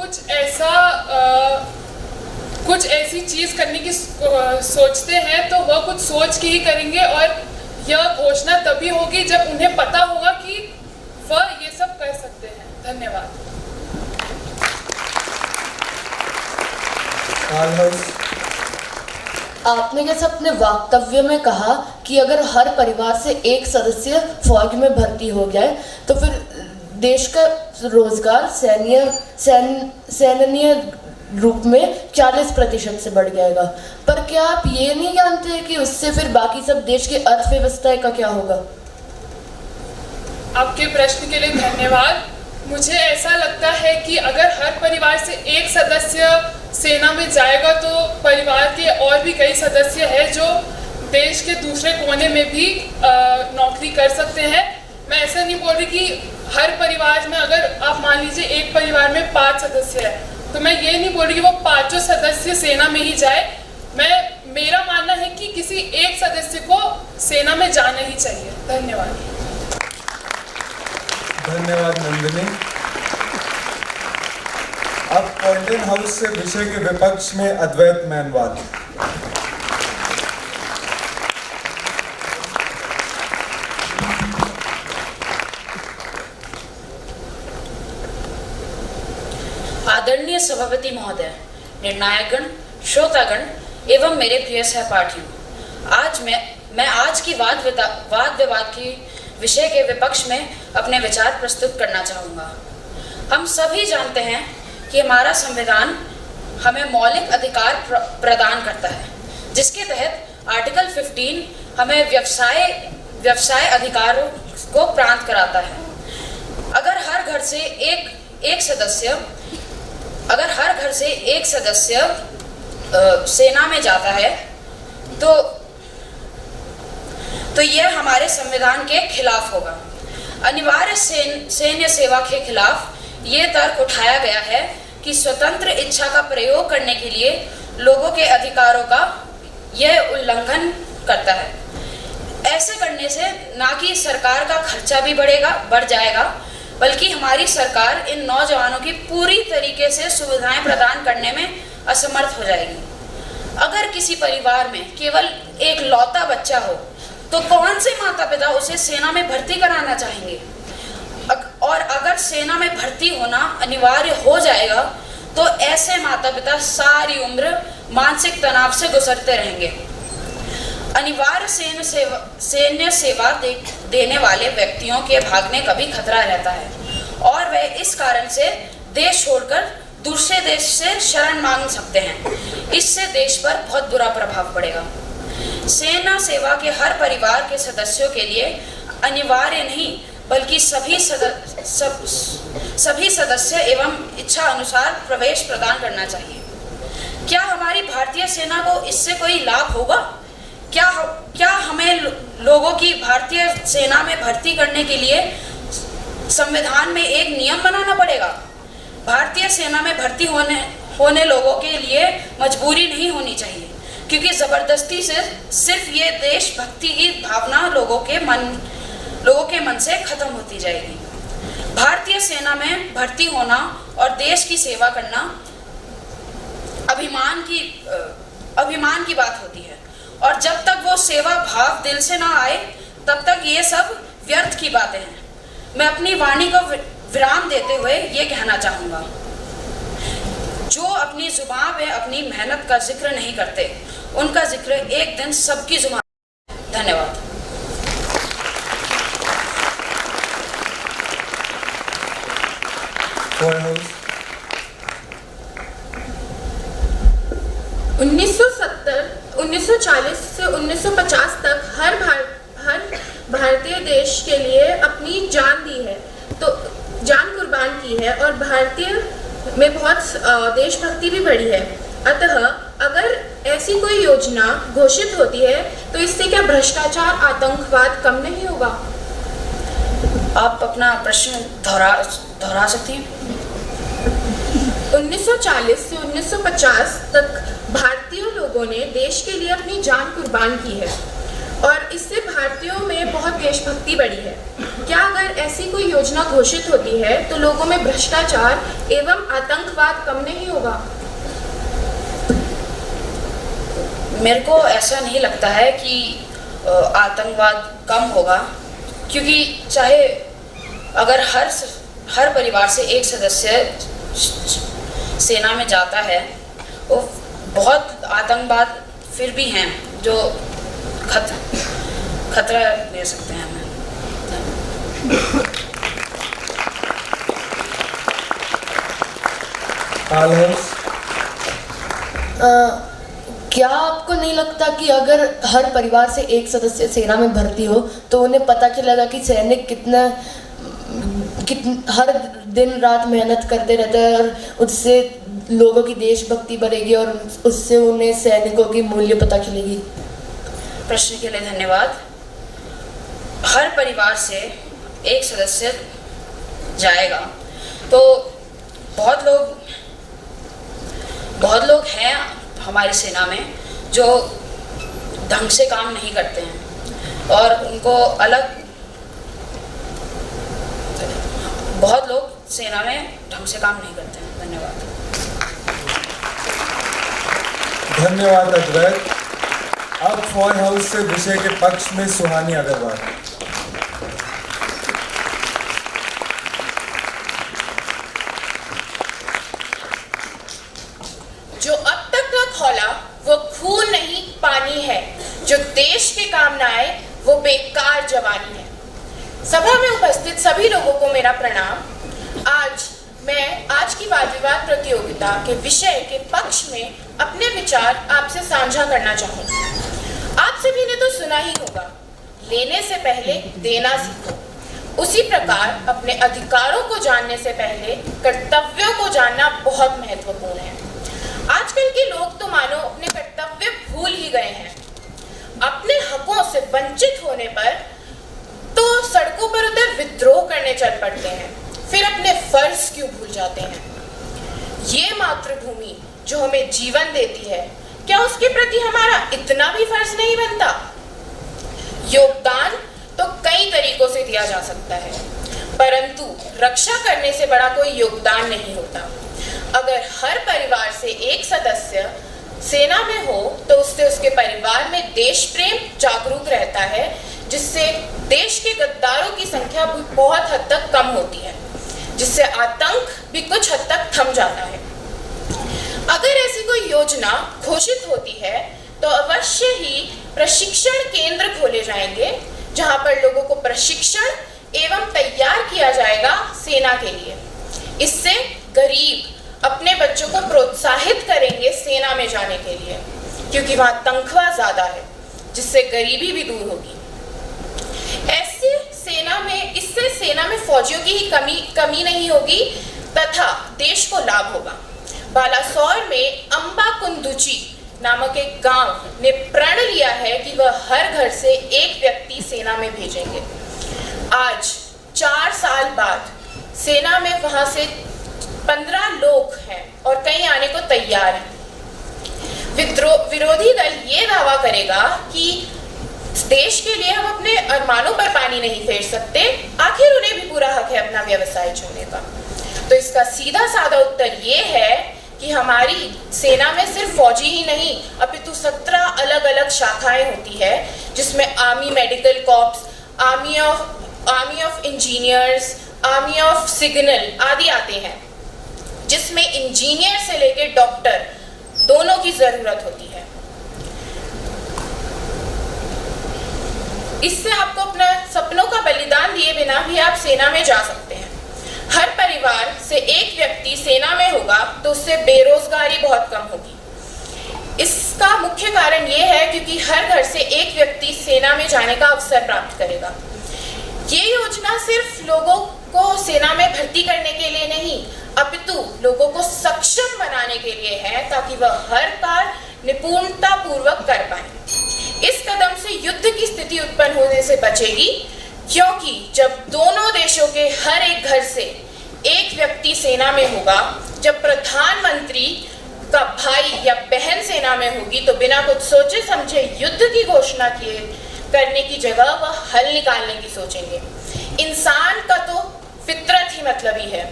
कुछ ऐसी चीज करने की सोचते हैं तो वह कुछ सोच के ही करेंगे और यह घोषणा तभी होगी जब उन्हें पता होगा कि वह ये सब कर सकते हैं। धन्यवाद। आपने जैसे अपने वक्तव्य में कहा कि अगर हर परिवार से एक सदस्य फौज में भर्ती हो जाए तो फिर देश का रोजगार सैन्य रूप में 40% से बढ़ जाएगा। पर क्या आप ये नहीं जानते कि उससे फिर बाकी सब देश की अर्थव्यवस्था का क्या होगा? आपके प्रश्न के लिए धन्यवाद। मुझे ऐसा लगता है कि अगर हर परिवार से एक सदस्य सेना में जाएगा तो परिवार के और भी कई सदस्य हैं जो देश के दूसरे कोने में भी नौकरी कर सकते हैं। मैं ऐसा नहीं बोल रही कि हर परिवार में, अगर आप मान लीजिए एक परिवार में 5 सदस्य है तो मैं ये नहीं बोल रही कि वो 5 सदस्य सेना में ही जाए। मेरा मानना है कि किसी एक सदस्य को सेना में जाना ही चाहिए। धन्यवाद। धन्यवाद नंदिनी। अब कॉन्डेन हाउस से विषय के विपक्ष में अद्वैत मैनवाल। आदरणीय सभापति महोदय, निर्णायकगण, श्रोतागण एवं मेरे प्रिय सहपाठियों, मैं आज की वाद विवाद की विषय के विपक्ष में अपने विचार प्रस्तुत करना चाहूँगा। हम सभी जानते हैं कि हमारा संविधान हमें मौलिक अधिकार प्रदान करता है, जिसके तहत आर्टिकल 15 हमें व्यवसाय अधिकारों को प्राप्त कराता है। अगर हर घर से एक सदस्य सेना में जाता है तो तो यह हमारे संविधान के खिलाफ होगा। अनिवार्य सैन्य सेवा के खिलाफ ये तर्क उठाया गया है कि स्वतंत्र इच्छा का प्रयोग करने के लिए लोगों के अधिकारों का यह उल्लंघन करता है। ऐसे करने से ना कि सरकार का खर्चा भी बढ़ जाएगा, बल्कि हमारी सरकार इन नौजवानों की पूरी तरीके से सुविधाएं प्रदान करने में असमर्थ हो जाएगी। अगर किसी परिवार में केवल एक लौता बच्चा हो तो कौन से माता पिता उसे सेना में भर्ती कराना चाहेंगे? और अगर सेना में भर्ती होना अनिवार्य हो जाएगा तो ऐसे माता पिता सारी उम्र मानसिक तनाव से गुजरते रहेंगे। अनिवार्य सैन्य सेवा देने वाले व्यक्तियों के भागने का भी खतरा रहता है और वे इस कारण से देश छोड़कर दूसरे देश से शरण मांग सकते हैं। इससे देश पर बहुत बुरा प्रभाव पड़ेगा। सेना सेवा के हर परिवार के सदस्यों के लिए अनिवार्य नहीं बल्कि सभी सदस्य एवं इच्छा अनुसार प्रवेश प्रदान करना चाहिए। क्या हमारी भारतीय सेना को इससे कोई लाभ होगा? क्या हमें लोगों की भारतीय सेना में भर्ती करने के लिए संविधान में एक नियम बनाना पड़ेगा? भारतीय सेना में भर्ती होने लोगों के लिए मजबूरी नहीं होनी चाहिए, क्योंकि जबरदस्ती से सिर्फ ये देशभक्ति की भावना लोगों के मन से खत्म होती जाएगी। भारतीय सेना में भर्ती होना और देश की सेवा करना अभिमान की बात होती है, और जब तक वो सेवा भाव दिल से ना आए तब तक ये सब व्यर्थ की बातें हैं। मैं अपनी वाणी को विराम देते हुए ये कहना चाहूँगा, जो अपनी जुबान पे अपनी मेहनत का जिक्र नहीं करते उनका जिक्र एक दिन सबकी जुबान। धन्यवाद। Four House. 1940 से 1950 तक हर भारतीय देश के लिए अपनी जान दी है, तो जान कुर्बान की है, और भारतीय में बहुत देशभक्ति भी बढ़ी है। अतः अगर ऐसी कोई योजना घोषित होती है तो इससे क्या भ्रष्टाचार, आतंकवाद कम नहीं होगा? आप अपना प्रश्न दोहरा सकती हैं? 1940 से 1950 तक भारतीय लोगों ने देश के लिए अपनी जान कुर्बान की है और इससे भारतीयों में बहुत देशभक्ति बढ़ी है। क्या अगर ऐसी कोई योजना घोषित होती है तो लोगों में भ्रष्टाचार एवं आतंकवाद कम नहीं होगा? मेरे को ऐसा नहीं लगता है कि आतंकवाद कम होगा, क्योंकि चाहे अगर हर परिवार से एक सदस्य सेना में जाता है, वो बहुत आतंकवाद फिर भी हैं जो खतरा ले सकते हैं हमें। क्या आपको नहीं लगता कि अगर हर परिवार से एक सदस्य सेना में भर्ती हो तो उन्हें पता चलेगा कि सैनिक हर दिन रात मेहनत करते रहते हैं और उससे लोगों की देशभक्ति बढ़ेगी और उससे उन्हें सैनिकों की मूल्य पता चलेगी? प्रश्न के लिए धन्यवाद। हर परिवार से एक सदस्य जाएगा तो बहुत लोग हैं हमारी सेना में जो ढंग से काम नहीं करते हैं और उनको बहुत लोग सेना में ढंग से काम नहीं करते हैं। धन्यवाद। धन्यवाद अद्वैत। अब फॉर हाउस से विषय के पक्ष में सुहानी अग्रवाल। जो अब तक का खौला वो खून नहीं पानी है, जो देश के काम न आए वो बेकार जवानी है। सभा में उपस्थित सभी लोगों को मेरा प्रणाम। आज की वाद विवाद प्रतियोगिता के विषय के पक्ष में अपने विचार आपसे साझा करना चाहूँगी। आप सभी ने तो सुना ही होगा, लेने से पहले देना सीखो। उसी प्रकार अपने अधिकारों को जानने से पहले कर्तव्यों को जानना बहुत महत्वपूर्ण है। आजकल के लोग तो मानो अपने कर्तव्य भूल ही गए हैं। अपने हकों से वंचित होने पर तो सड़कों पर उतर विद्रोह करने चल पड़ते हैं, फिर अपने फर्ज क्यों भूल जाते हैं? ये मातृभूमि जो हमें जीवन देती है, क्या उसके प्रति हमारा इतना भी फर्ज नहीं बनता? योगदान तो कई तरीकों से दिया जा सकता है, परंतु रक्षा करने से बड़ा कोई योगदान नहीं होता। अगर हर परिवार से एक सदस्य सेना में हो तो उससे उसके परिवार में देश प्रेम जागरूक रहता है, जिससे देश के गद्दारों की संख्या बहुत हद तक कम होती है, जिससे आतंक भी कुछ हद तक थम जाता है। अगर ऐसी कोई योजना घोषित होती है तो अवश्य ही प्रशिक्षण केंद्र खोले जाएंगे, जहां पर लोगों को प्रशिक्षण एवं तैयार किया जाएगा सेना के लिए। इससे गरीब अपने बच्चों को प्रोत्साहित करेंगे सेना में जाने के लिए, क्योंकि वहां तनख्वाह ज्यादा है, जिससे गरीबी भी दूर होगी। इससे सेना में फौजियों की ही कमी नहीं होगी तथा देश को लाभ होगा। बालासोर में अम्बा कुंदुची नामक एक गांव ने प्रण लिया है कि वह हर घर से एक व्यक्ति सेना में भेजेंगे। आज 4 साल बाद सेना में वहां से 15 लोग हैं और कई आने को तैयार हैं। विरोधी दल ये दावा करेगा कि देश के लिए हम अपने अरमानों पर पानी नहीं फेर सकते, आखिर उन्हें भी पूरा हक है अपना व्यवसाय चुनने का। तो इसका सीधा साधा उत्तर ये है कि हमारी सेना में सिर्फ फौजी ही नहीं अपितु 17 अलग अलग शाखाएं होती है, जिसमें army medical corps, army of engineers, army of signal आदि आते हैं, जिसमें इंजीनियर से लेकर डॉक्टर दोनों की जरूरत होती है। इससे आपको अपने सपनों का बलिदान दिए बिना भी आप सेना में जा सकते हैं। हर परिवार से एक व्यक्ति सेना में होगा तो उससे बेरोजगारी बहुत कम होगी। इसका मुख्य कारण ये है क्योंकि हर घर से एक व्यक्ति सेना में जाने का अवसर प्राप्त करेगा। ये योजना सिर्फ लोगों को सेना में भर्ती करने के लिए नहीं, अपितु लोगों को सक्षम बनाने के लिए है, ताकि वह हर कार्य निपुणता पूर्वक कर पाए। इस कदम से युद्ध की स्थिति उत्पन्न होने से बचेगी, क्योंकि जब दोनों देशों के हर एक घर से एक व्यक्ति सेना में होगा, जब प्रधानमंत्री का भाई या बहन सेना में होगी, तो बिना कुछ सोचे समझे युद्ध की घोषणा करने की जगह वह हल निकालने की सोचेंगे। इंसान का तो फितरत ही मतलबी है।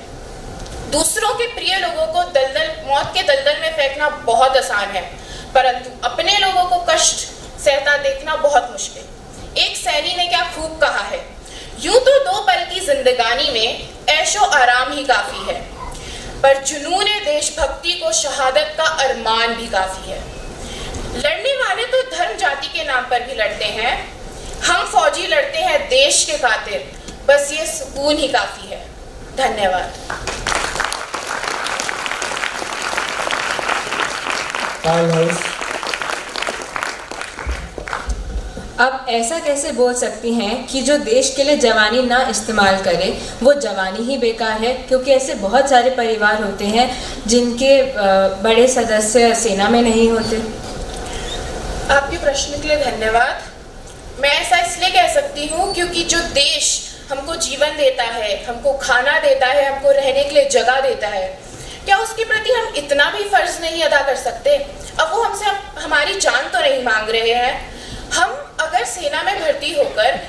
दूसरों के प्रिय लोगों को मौत के दलदल में फेंकना बहुत आसान है, परंतु अपने लोगों को कष्ट सहता देखना बहुत मुश्किल। एक सैनी ने क्या खूब कहा है, यूं तो 2 पल की जिंदगानी में ऐशो आराम ही काफी है, पर जुनूने देशभक्ति को शहादत का अरमान भी काफी है। लड़ने वाले तो धर्म जाति के नाम पर भी लड़ते हैं, हम फौजी लड़ते हैं देश के खातिर, बस ये सुकून ही काफी है। धन्यवाद। अब ऐसा कैसे बोल सकती हैं कि जो देश के लिए जवानी ना इस्तेमाल करे वो जवानी ही बेकार है, क्योंकि ऐसे बहुत सारे परिवार होते हैं जिनके बड़े सदस्य सेना में नहीं होते। आपके प्रश्न के लिए धन्यवाद। मैं ऐसा इसलिए कह सकती हूँ क्योंकि जो देश हमको जीवन देता है, हमको खाना देता है, हमको रहने के लिए जगह देता है, क्या उसके प्रति हम इतना भी फर्ज नहीं अदा कर सकते? अब वो हमसे हमारी जान तो नहीं मांग रहे हैं। हम अगर सेना में भर्ती होकर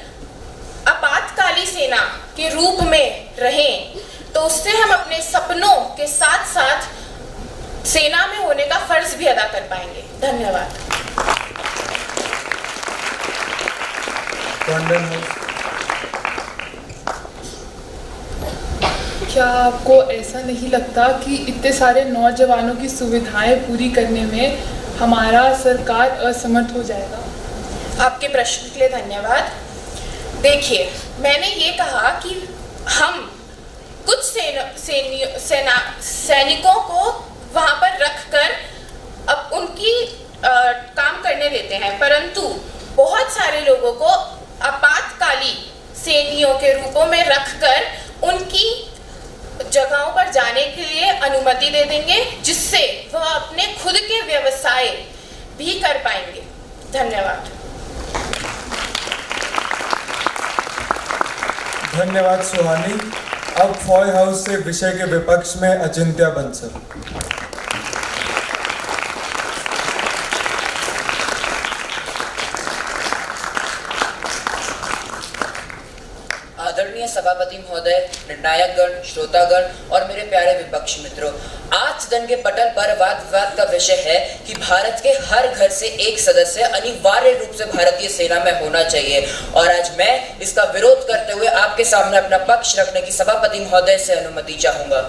आपातकाली सेना के रूप में रहें तो उससे हम अपने सपनों के साथ साथ सेना में होने का फर्ज भी अदा कर पाएंगे। धन्यवाद। क्या आपको ऐसा नहीं लगता कि इतने सारे नौजवानों की सुविधाएं पूरी करने में हमारा सरकार असमर्थ हो जाएगा? आपके प्रश्न के लिए धन्यवाद। देखिए, मैंने ये कहा कि हम कुछ सैनिकों को वहां पर रखकर अब उनकी काम करने देते हैं, परंतु बहुत सारे लोगों को आपातकाली सैनिकों के रूपों में रखकर उनकी जगहों पर जाने के लिए अनुमति दे देंगे, जिससे वह अपने खुद के व्यवसाय भी कर पाएंगे। धन्यवाद। धन्यवाद सुहानी। अब फॉय हाउस से विषय के विपक्ष में अचिंत्य बंसल। आदरणीय सभापति महोदय, निर्णायकगण, श्रोतागण और मेरे प्यारे विपक्षी मित्रों, आज सदन के पटल पर वाद विवाद का विषय है कि भारत के हर घर से एक सदस्य अनिवार्य रूप से भारतीय सेना में होना चाहिए, और आज मैं इसका विरोध करते हुए आपके सामने अपना पक्ष रखने की सभापति महोदय से अनुमति चाहूंगा।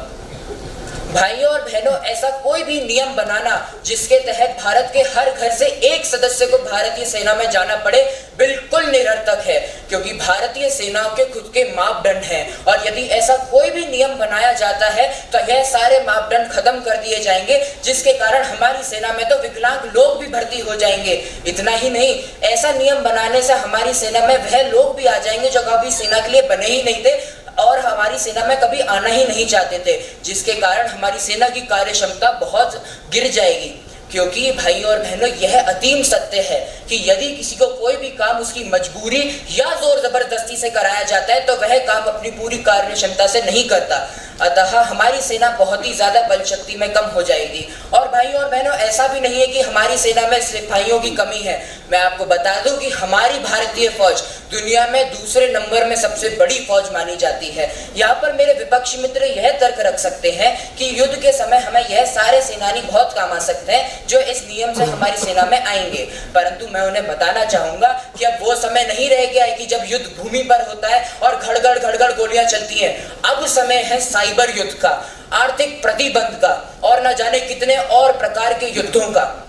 भाइयों और बहनों, ऐसा कोई भी नियम बनाना जिसके तहत भारत के हर घर से एक सदस्य को भारतीय सेना में जाना पड़े बिल्कुल निरर्थक है, क्योंकि भारतीय सेनाओं के खुद के मापदंड हैं, और यदि ऐसा कोई भी नियम बनाया जाता है तो यह सारे मापदंड खत्म कर दिए जाएंगे, जिसके कारण हमारी सेना में तो विकलांग लोग भी भर्ती हो जाएंगे। इतना ही नहीं, ऐसा नियम बनाने से हमारी सेना में वह लोग भी आ जाएंगे जो कभी सेना के लिए बने ही नहीं थे और हमारी सेना में कभी आना ही नहीं चाहते थे, जिसके कारण हमारी सेना की कार्य क्षमता बहुत गिर जाएगी। क्योंकि भाइयों और बहनों, यह अतीम सत्य है कि यदि किसी को कोई भी काम उसकी मजबूरी या जोर जबरदस्ती से कराया जाता है तो वह काम अपनी पूरी कार्य क्षमता से नहीं करता, अतः हमारी सेना बहुत ही ज्यादा बल शक्ति में कम हो जाएगी। और भाइयों और बहनों, ऐसा भी नहीं है कि हमारी सेना में सिपाहियों की कमी है। मैं आपको बता दूं कि हमारी भारतीय फौज दुनिया में दूसरे नंबर में सबसे बड़ी फौज मानी जाती है। यहाँ पर मेरे विपक्षी मित्र यह तर्क रख सकते हैं कि युद्ध के समय हमें यह सारे सेनानी बहुत काम आ सकते हैं जो इस नियम से हमारी सेना में आएंगे, परंतु मैं उन्हें बताना चाहूंगा कि अब वो समय नहीं रह गया है कि जब युद्ध भूमि पर होता है और घड़घड़ गोलियां चलती हैं। अब समय है साइबर युद्ध का, आर्थिक प्रतिबंध का और न जाने कितने और प्रकार के युद्धों का।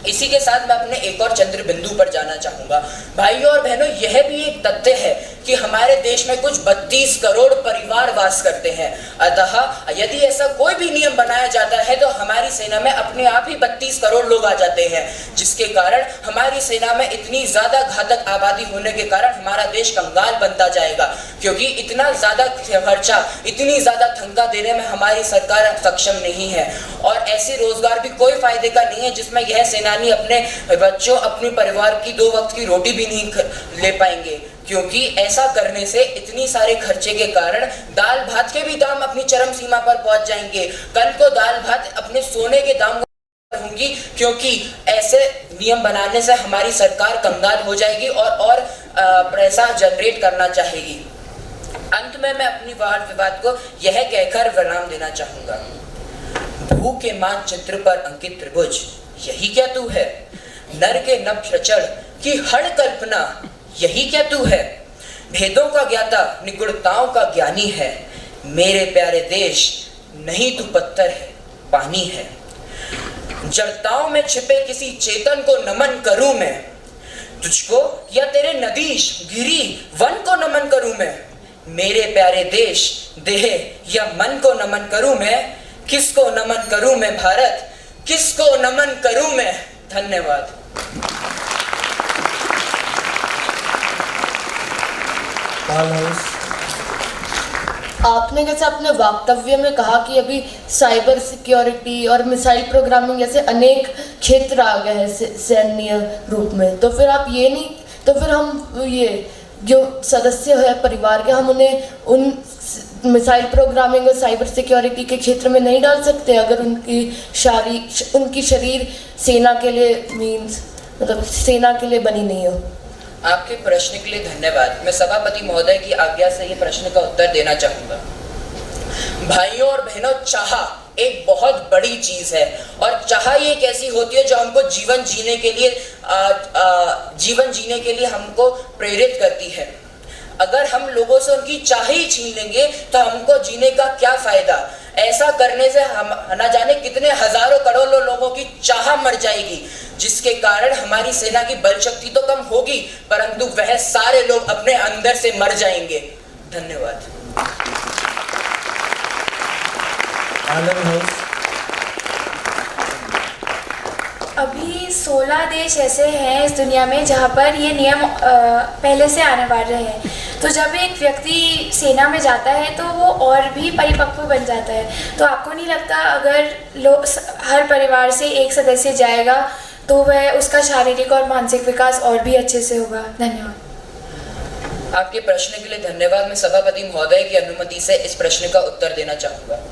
इसी के साथ मैं अपने एक और चंद्र बिंदु पर जाना चाहूंगा। भाइयों और बहनों, यह भी एक तथ्य है कि हमारे देश में कुछ 32 करोड़ परिवार वास करते हैं, अतः यदि ऐसा कोई भी नियम बनाया जाता है तो हमारी सेना में अपने आप ही 32 करोड़ लोग आ जाते हैं, जिसके कारण हमारी सेना में इतनी ज्यादा घातक आबादी होने के कारण हमारा देश कंगाल बनता जाएगा, क्योंकि इतना ज्यादा खर्चा, इतनी ज्यादा तनख्वाह देने में हमारी सरकार सक्षम नहीं है। और ऐसे रोजगार भी कोई फायदे का नहीं है जिसमें यह सेनानी अपने बच्चों, अपने परिवार की 2 वक्त की रोटी भी नहीं ले पाएंगे, क्योंकि ऐसा करने से इतनी सारे खर्चे के कारण दाल भात के भी दाम अपनी चरम सीमा पर पहुंच जाएंगे। कल को दाल भात अपने सोने के दाम होंगी, क्योंकि ऐसे नियम बनाने से हमारी सरकार कंगाल हो जाएगी और पैसा जनरेट करना चाहेगी। अंत में मैं अपनी वाद विवाद को यह कहकर विराम देना चाहूंगा। भू के मानचित्र पर अंकित त्रिभुज, यही क्या तू है? नर के नभ प्रचर की हर कल्पना, यही क्या तू है? भेदों का ज्ञाता, निगुणताओं का ज्ञानी है। मेरे प्यारे देश, नहीं तू पत्थर है, पानी है। जड़ताओं में छिपे किसी चेतन को नमन करूं मैं, तुझको या तेरे नदीश, गिरी, वन को नमन करूं मैं। मेरे प्यारे देश, देह या मन को नमन करूं मैं। किसको नमन करूं मैं भारत, किसको नमन करूं मैं? धन्यवाद। आपने जैसे अपने वक्तव्य में कहा कि अभी साइबर सिक्योरिटी और मिसाइल प्रोग्रामिंग जैसे अनेक क्षेत्र आ गए हैं सैन्य रूप में, तो फिर आप ये नहीं, तो फिर हम ये जो सदस्य है परिवार के, हम उन्हें उन मिसाइल प्रोग्रामिंग और साइबर सिक्योरिटी के क्षेत्र में नहीं डाल सकते अगर उनकी शरीर सेना के लिए मतलब सेना के लिए बनी नहीं हो? आपके प्रश्न के लिए धन्यवाद। मैं सभापति महोदय की आज्ञा से ये प्रश्न का उत्तर देना चाहूंगा। भाइयों और बहनों, चाह एक बहुत बड़ी चीज है, और चाह ये एक ऐसी होती है जो हमको जीवन जीने के लिए हमको प्रेरित करती है। अगर हम लोगों से उनकी चाह ही छीन लेंगे तो हमको जीने का क्या फायदा? ऐसा करने से हम न जाने कितने हजारों करोड़ों लोगों की चाह मर जाएगी, जिसके कारण हमारी सेना की बल शक्ति तो कम होगी, परंतु वह सारे लोग अपने अंदर से मर जाएंगे। धन्यवाद। अभी 16 देश ऐसे हैं इस दुनिया में जहाँ पर ये नियम पहले से आने वाले हैं, तो जब एक व्यक्ति सेना में जाता है तो वो और भी परिपक्व बन जाता है। तो आपको नहीं लगता अगर हर परिवार से एक सदस्य जाएगा तो वह उसका शारीरिक और मानसिक विकास और भी अच्छे से होगा? धन्यवाद। आपके प्रश्न के लिए धन्यवाद। मैं सभापति महोदय की अनुमति से इस प्रश्न का उत्तर देना चाहूंगा।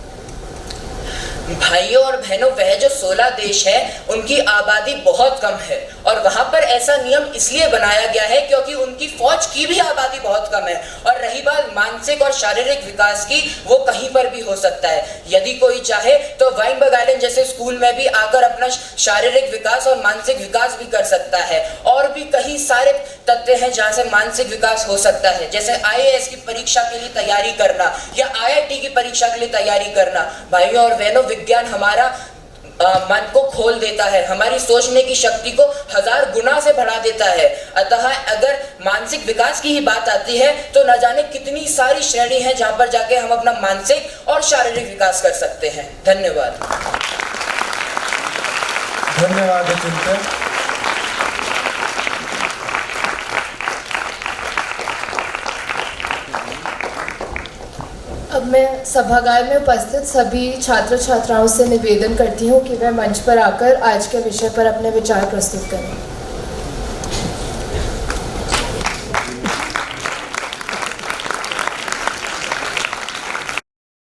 भाइयों और बहनों, वह जो 16 देश है उनकी आबादी बहुत कम है और वहां पर ऐसा नियम इसलिए बनाया गया है क्योंकि उनकी फौज की भी आबादी बहुत कम है। और रही बात मानसिक और शारीरिक विकास की, वो कहीं पर भी हो सकता है। यदि कोई चाहे तो वाइनबर्ग आइलैंड जैसे स्कूल में भी आकर अपना शारीरिक विकास और मानसिक विकास भी कर सकता है। और भी कई सारे तथ्य हैं जहां से मानसिक विकास हो सकता है, जैसे IAS की परीक्षा के लिए तैयारी करना या IIT की परीक्षा के लिए तैयारी करना। भाइयों और बहनों, विज्ञान हमारा मन को खोल देता है, हमारी सोचने की शक्ति को 1000 गुना से बढ़ा देता है। अतः अगर मानसिक विकास की ही बात आती है तो न जाने कितनी सारी श्रेणी है जहां पर जाके हम अपना मानसिक और शारीरिक विकास कर सकते हैं। धन्यवाद। धन्यवाद चिंतन। अब मैं सभागार में उपस्थित सभी छात्र छात्राओं से निवेदन करती हूँ कि वह मंच पर आकर आज के विषय पर अपने विचार प्रस्तुत करें।